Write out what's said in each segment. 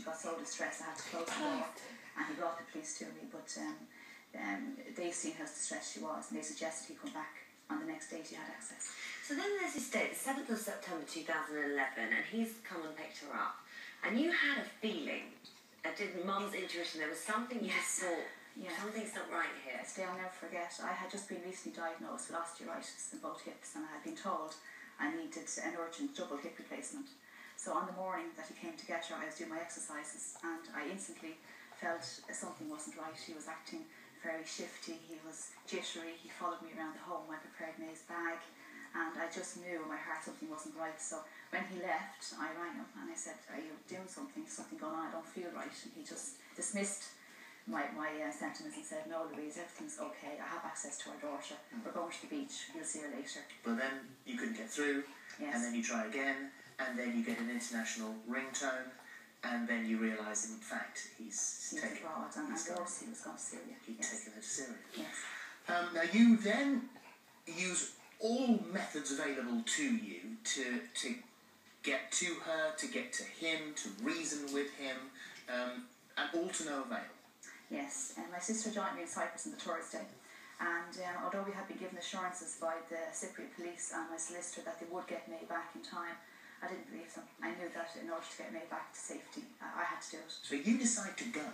got so distressed I had to close the door, and he brought the police to me, but they seen how distressed she was, and they suggested he come back on the next day she had access. So then there's this date, the 7th of September 2011, and he's come and picked her up, and you had a feeling, Mum's intuition, there was something you just thought, something's not right here. It's a day I'll never forget. I had just been recently diagnosed with osteoarthritis in both hips, and I had been told I needed an urgent double hip replacement. So on the morning that he came to get her, I was doing my exercises, and I instantly felt something wasn't right. He was acting very shifty, he was jittery, he followed me around the home, I prepared me his bag, and I just knew in my heart something wasn't right. So when he left, I rang him and I said, are you doing something? Something going on? I don't feel right. And he just dismissed my sentiments and said, no, Louise, everything's okay. I have access to our daughter. We're going to the beach. You'll see her later. But then you couldn't get through, and then you try again, and then you get an international ringtone, and then you realise, in fact, he's taken abroad, and of course he was gone to Syria. He'd taken her to Syria. Yes. Now you then use all methods available to you to get to her, to get to him, to reason with him, and all to no avail. Yes, and my sister joined me in Cyprus on the Thursday, and although we had been given assurances by the Cypriot police and my solicitor that they would get May back in time, I didn't believe them. I knew that in order to get May back to safety, I had to do it. So you decide to go.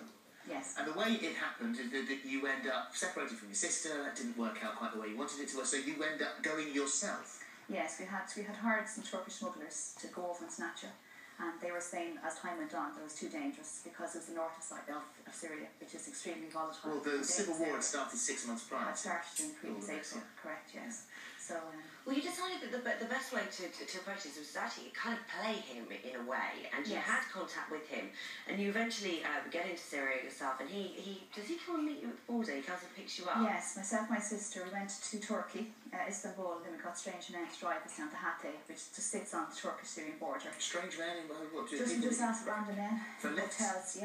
Yes. And the way it happened is that you end up separated from your sister. That didn't work out quite the way you wanted it to. So you end up going yourself. Yes, we had hired some Turkish smugglers to go over and snatch her. And they were saying, as time went on, that it was too dangerous because it was the north side of Syria, which is extremely volatile. Well, the civil war had started 6 months prior. It started in the previous April, correct, yes. So, well, you decided that the best way to approach this was to actually kind of play him in a way, and you had contact with him, and you eventually get into Syria yourself, and does he come and meet you at the border? He comes and picks you up? Yes, myself and my sister, we went to Turkey, Istanbul, and then we got strange men to drive us down to Hatay, which just sits on the Turkish-Syrian border. Strange men? What do just asked random men. For hotels,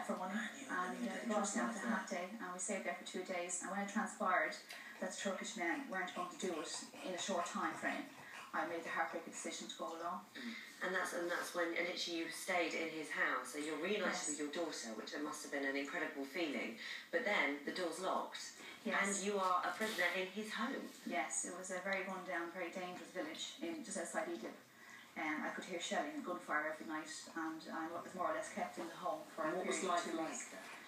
for money. And we got us down to Hatay, and we stayed there for 2 days, and when it transpired that the Turkish men weren't going to do it in a short time frame, I made the heartbreaking decision to go along. And that's when literally you stayed in his house, so you're reunited with your daughter, which must have been an incredible feeling. But then the door's locked, and you are a prisoner in his home. Yes, it was a very run-down, very dangerous village just outside Idlib. I could hear shelling and gunfire every night, and I was more or less kept in the home for a period of 2 weeks.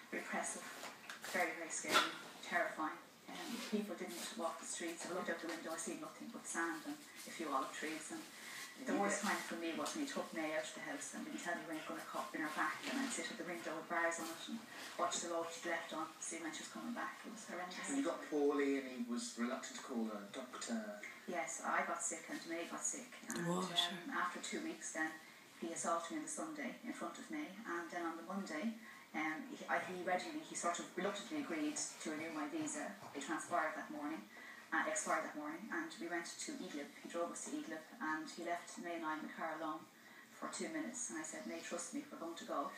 Repressive, very, very scary, terrifying. People didn't walk the streets. I looked out the window, I see nothing but sand and a few olive trees. And the worst time for me was when he took May out of the house and didn't tell me when he was going to come in her back, and I'd sit at the window with bars on it and watch the road she'd left on, see when she was coming back. It was horrendous. And you got poorly, and he was reluctant to call a doctor. Yes, I got sick and May got sick. And after 2 weeks then, he assaulted me on the Sunday in front of me, and then on the Monday, he sort of reluctantly agreed to renew my visa. It expired that morning, and we went to Idlib. He drove us to Idlib, and he left May and I in the car alone for 2 minutes, and I said, May, trust me, we're going to go.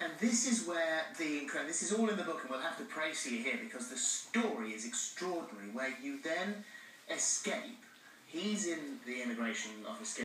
And this is where this is all in the book, and we'll have to praise you here, because the story is extraordinary, where you then escape. He's in the immigration office